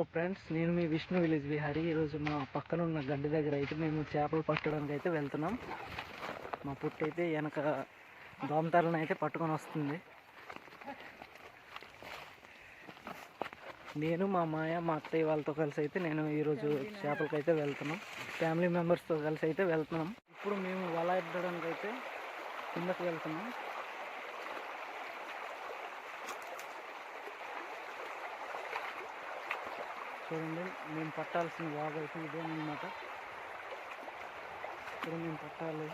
So friends, నేను మీ Vishnu village Vihari. ఈరోజు మా పక్కన ఉన్న గడ్డి దగ్గర అయితే మేము చేపలు పట్టడానికి అయితే వెళ్తున్నాం. మా పుట్టి అయితే వెనక దోమతలను అయితే పట్టుకొని వస్తుంది. నేను మా మాయ మా అత్తయ్య వాళ్ళతో కలిసి అయితే నేను ఈరోజు చేపలకి అయితే వెళ్తున్నాం. ఫ్యామిలీ మెంబర్స్తో కలిసి అయితే వెళ్తున్నాం. ఇప్పుడు మేము వల ఎద్దడానికి అయితే కిందకు వెళ్తున్నాం. చూడండి, మేము పట్టాల్సిన వాగు అయితే ఇదేనమాట. ఇక్కడ మేము పట్టాలి.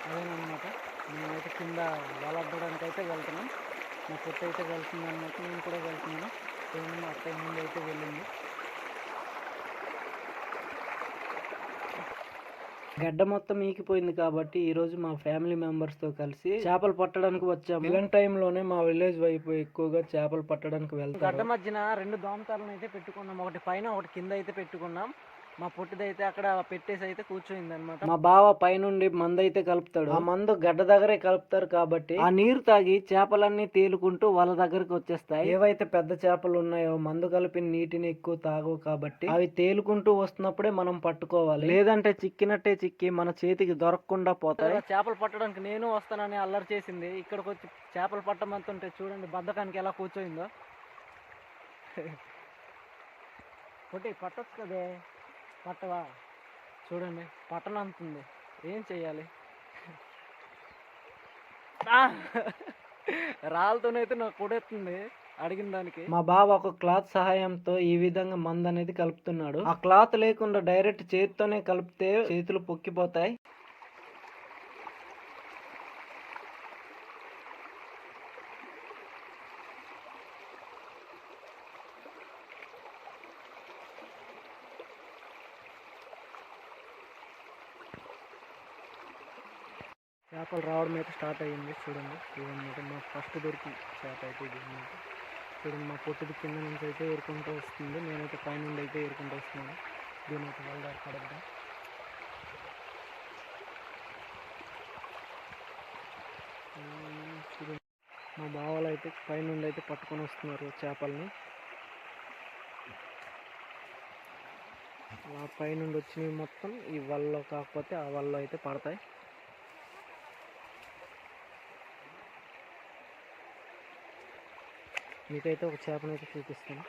అదేనమాట, మేమైతే కింద వలడ్డడానికి అయితే వెళ్తున్నాం. మా పుట్ట అయితే వెళ్తుంది అన్నమాట, నేను కూడా వెళ్తున్నాను. చూడండి, మా అత్తయ్య ముందు అయితే వెళ్ళింది. గడ్డ మొత్తం ఈకిపోయింది కాబట్టి ఈరోజు మా ఫ్యామిలీ మెంబర్స్తో కలిసి చేపలు పట్టడానికి వచ్చాము. ఇలాంటి టైంలోనే మా విలేజ్ వైపు ఎక్కువగా చేపలు పట్టడానికి వెళ్తాం. గడ్డ మధ్యన 2 దోమతాలను అయితే పెట్టుకున్నాం. ఒకటి పైన ఒకటి కింద అయితే పెట్టుకున్నాం. మా పుట్టిదైతే అక్కడ పెట్టేసి అయితే కూర్చోయింది అనమాట. మా బావ పైనుండి మందు అయితే కలుపుతాడు. ఆ మందు గడ్డ దగ్గరే కలుపుతారు కాబట్టి ఆ నీరు తాగి చేపలన్నీ తేలుకుంటూ వాళ్ళ దగ్గరికి వచ్చేస్తాయి. ఏవైతే పెద్ద చేపలు ఉన్నాయో మందు కలిపిన నీటిని ఎక్కువ తాగవు కాబట్టి అవి తేలుకుంటూ వస్తున్నప్పుడే మనం పట్టుకోవాలి. లేదంటే చిక్కినట్టే చిక్కి మన చేతికి దొరకకుండా పోతాయి. చేపలు పట్టడానికి నేను వస్తానని అల్లరి చేసింది. ఇక్కడికి వచ్చి చేపలు పట్టమంటుంటే చూడండి, బద్ధకానికి ఎలా కూర్చోయిందో. ఒకటి పట్టొచ్చు కదే, పట్టవా? చూడండి, పట్టనంతుంది. ఏం చెయ్యాలి? రాళ్ళతోనైతే నాకు కొడేస్తుంది అడిగిన దానికి. మా బావ ఒక క్లాత్ సహాయంతో ఈ విధంగా మందు అనేది కలుపుతున్నాడు. ఆ క్లాత్ లేకుండా డైరెక్ట్ చేతితోనే కలిపితే చేతులు పొక్కిపోతాయి. చేపలు రావడం అయితే స్టార్ట్ అయ్యింది. చూడండి, ఇదన్నమాట మా ఫస్ట్ దొరికి చేప అయితే ఇది అన్నమాట. చూడండి, మా పొట్టిది కింద నుంచి అయితే ఏరుకుంటూ వస్తుంది. నేనైతే పైనుండి అయితే ఏరుకుంటూ వస్తున్నాను. దీని అయితే వెళ్ళాలి కడగడం. చూడండి, మా బావలు అయితే పైనుండి అయితే పట్టుకొని వస్తున్నారు చేపల్ని. ఆ పైనుండి వచ్చినవి మొత్తం ఈ వలలో కాకపోతే ఆ వలలో అయితే పడతాయి. మీకైతే ఒక చేపనైతే చూపిస్తాను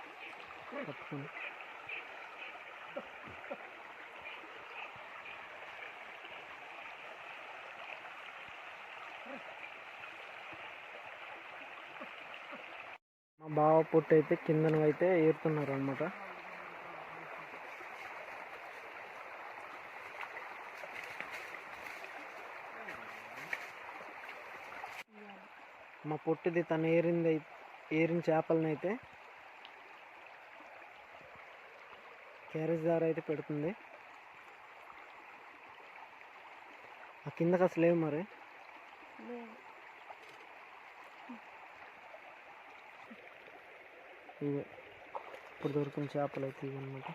పట్టుకొని. మా బావ పొట్టు అయితే కిందను అయితే ఏరుతున్నారు అన్నమాట. మా పొట్టిది తను ఏరిన చేపలను అయితే క్యారేజ్ దార అయితే పెడుతుంది. ఆ కిందకి అసలు లేవు మరి. ఇవే ఇప్పుడు దొరికిన చేపలు అయితే ఇవన్నమాట.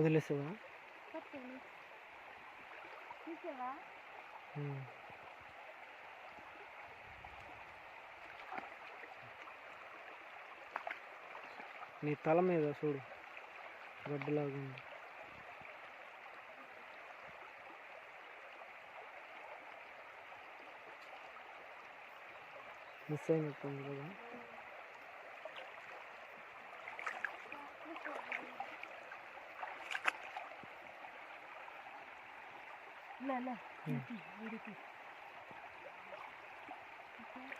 వదిలేసావా? నీ తల మీద చూడు, గడ్డలాగా ఉంది. మిస్ అయినట్టుంది కదా.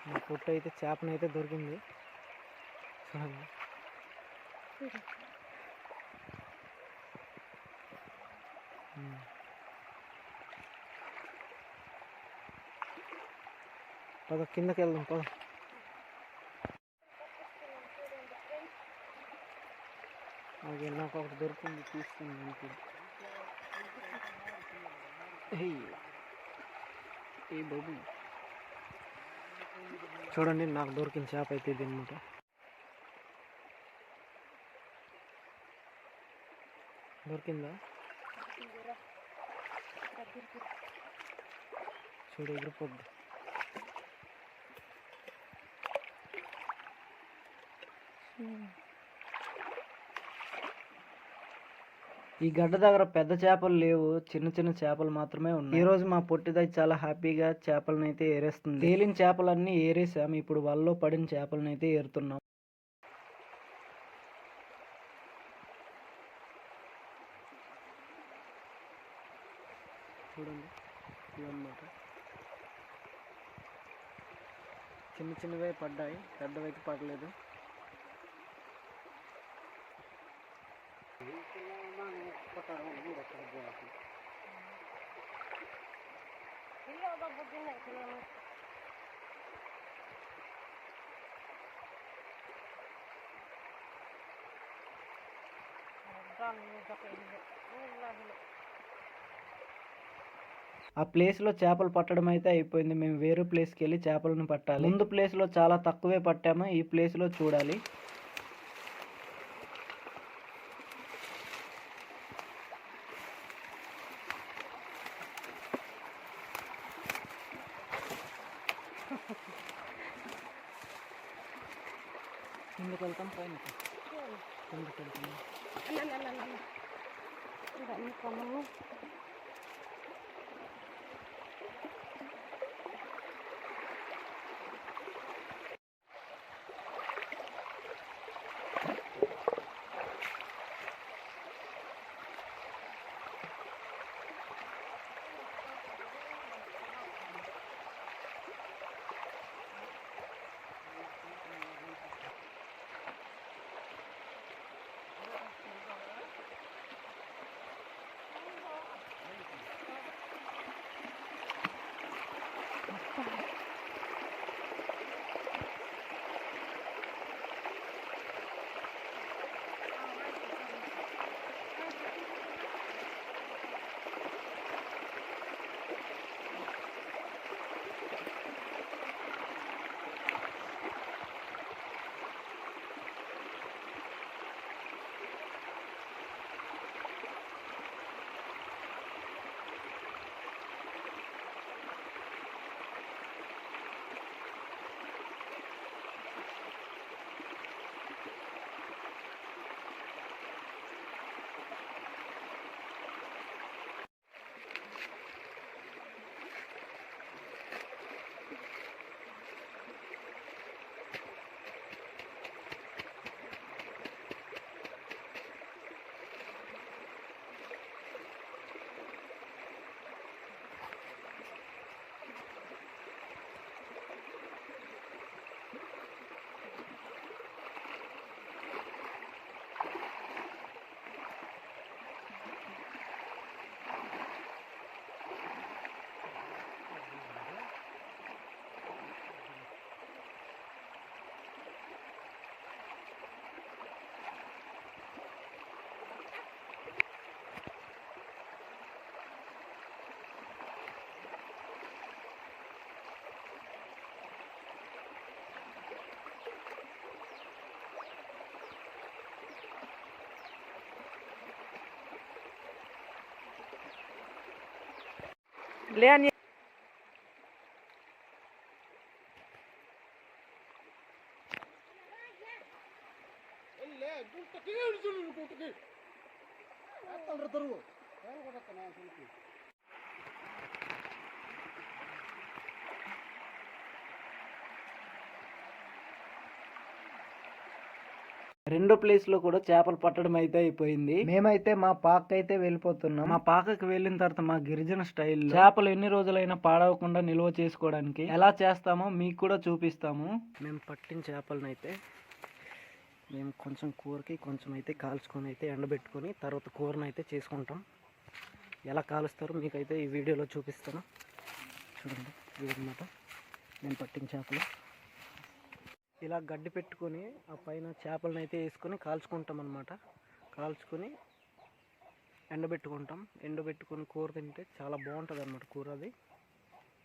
మా పుట్ట అయితే చేపనైతే దొరికింది. పద కిందకి వెళ్దాం, పద. నాకు ఒకటి దొరికింది, తీసుకుంది. ఏ బాబు, చూడండి నాకు దొరికిన చేప అయితే ఇది అనమాట. దొరికిందా? చూడు ఎగిరిపోద్ది. ఈ గడ్డ దగ్గర పెద్ద చేపలు లేవు, చిన్న చిన్న చేపలు మాత్రమే ఉన్నాయి. ఈ రోజు మా పొట్టిదై చాలా హ్యాపీగా చేపలను అయితే ఏరేస్తుంది. తేలిన చేపలన్నీ ఏరేసాము, ఇప్పుడు వలలో పడిన చేపలను అయితే ఏరుతున్నాం. చూడండి ఇవన్నమాట, చిన్న చిన్నవే పడ్డాయి, పెద్దవైతే పడలేదు. ఆ ప్లేస్లో చేపలు పట్టడం అయితే అయిపోయింది. మేము వేరే ప్లేస్కి వెళ్ళి చేపలను పట్టాలి. ముందు ప్లేస్లో చాలా తక్కువే పట్టాము, ఈ ప్లేస్లో చూడాలి. కిందకి వెళ్తాం, పైన కిందకి వెళ్తాం. లేని రెండో ప్లేస్ లో కూడా చేపలు పట్టడం అయితే అయిపోయింది. మేమైతే మా పాక అయితే వెళ్ళిపోతున్నాం. మా పాకకి వెళ్ళిన తర్వాత మా గిరిజన స్టైల్ చేపలు ఎన్ని రోజులైనా పాడవకుండా నిల్వ చేసుకోవడానికి ఎలా చేస్తామో మీకు కూడా చూపిస్తాము. మేము పట్టిన చేపలను అయితే మేము కొంచెం కూరకి కొంచెం అయితే కాల్చుకొని అయితే ఎండబెట్టుకొని తర్వాత కూరను అయితే చేసుకుంటాం. ఎలా కాలుస్తారో మీకైతే ఈ వీడియోలో చూపిస్తాను. చూడండి ఇదన్నమాట నేను పట్టిన చేపలు. ఇలా గడ్డి పెట్టుకొని ఆ పైన చేపలను అయితే వేసుకొని కాల్చుకుంటాం అన్నమాట. కాల్చుకొని ఎండబెట్టుకొని కూర తింటే చాలా బాగుంటుంది అన్నమాట కూర. అది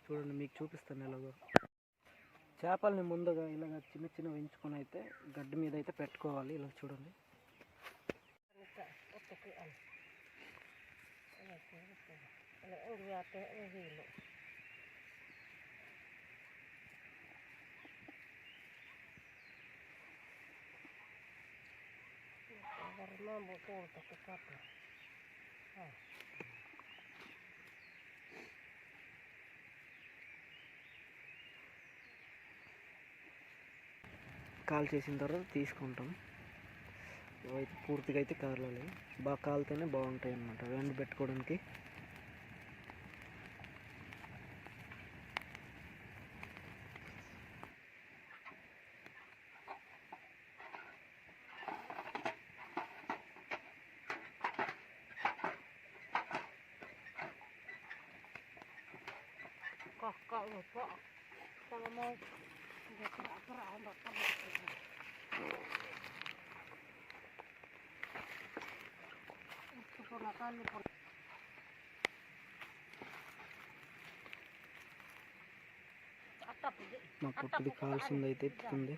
చూడండి మీకు చూపిస్తాను ఎలాగో. చేపల్ని ముందుగా ఇలాగ చిన్న చిన్న వేయించుకొని అయితే గడ్డి మీద అయితే పెట్టుకోవాలి. ఇలా చూడండి. కాల్ చేసిన తర్వాత తీసుకుంటాం. ఇవైతే పూర్తిగా అయితే కాలాలి. బాగా కాలితేనే బాగుంటాయి అన్నమాట వెండి పెట్టుకోవడానికి. మా పొట్టుది కావాల్సింది అయితే ఎత్తుతుంది.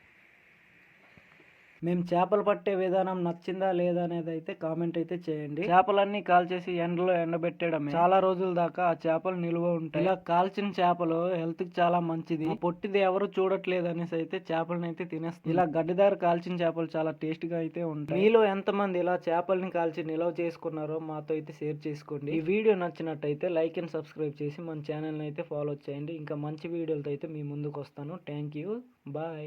మేము చేపలు పట్టే విధానం నచ్చిందా లేదా అనేది అయితే కామెంట్ అయితే చేయండి. చేపలన్నీ కాల్చేసి ఎండలో ఎండబెట్టడమే. చాలా రోజుల దాకా ఆ చేపలు నిల్వ ఉంటాయి. ఇలా కాల్చిన చేపలు హెల్త్ కి చాలా మంచిది. పొట్టిది ఎవరు చూడట్లేదు అనేసి అయితే చేపలను అయితే తినేస్తుంది. ఇలా గడ్డిదారు కాల్చిన చేపలు చాలా టేస్ట్ గా అయితే ఉంటాయి. మీలో ఎంతమంది ఇలా చేపల్ని కాల్చి నిల్వ చేసుకున్నారో మాతో అయితే షేర్ చేసుకోండి. ఈ వీడియో నచ్చినట్టయితే లైక్ అండ్ సబ్స్క్రైబ్ చేసి మన ఛానల్ అయితే ఫాలో చేయండి. ఇంకా మంచి వీడియోలతో అయితే మీ ముందుకు వస్తాను. Thank you. బాయ్.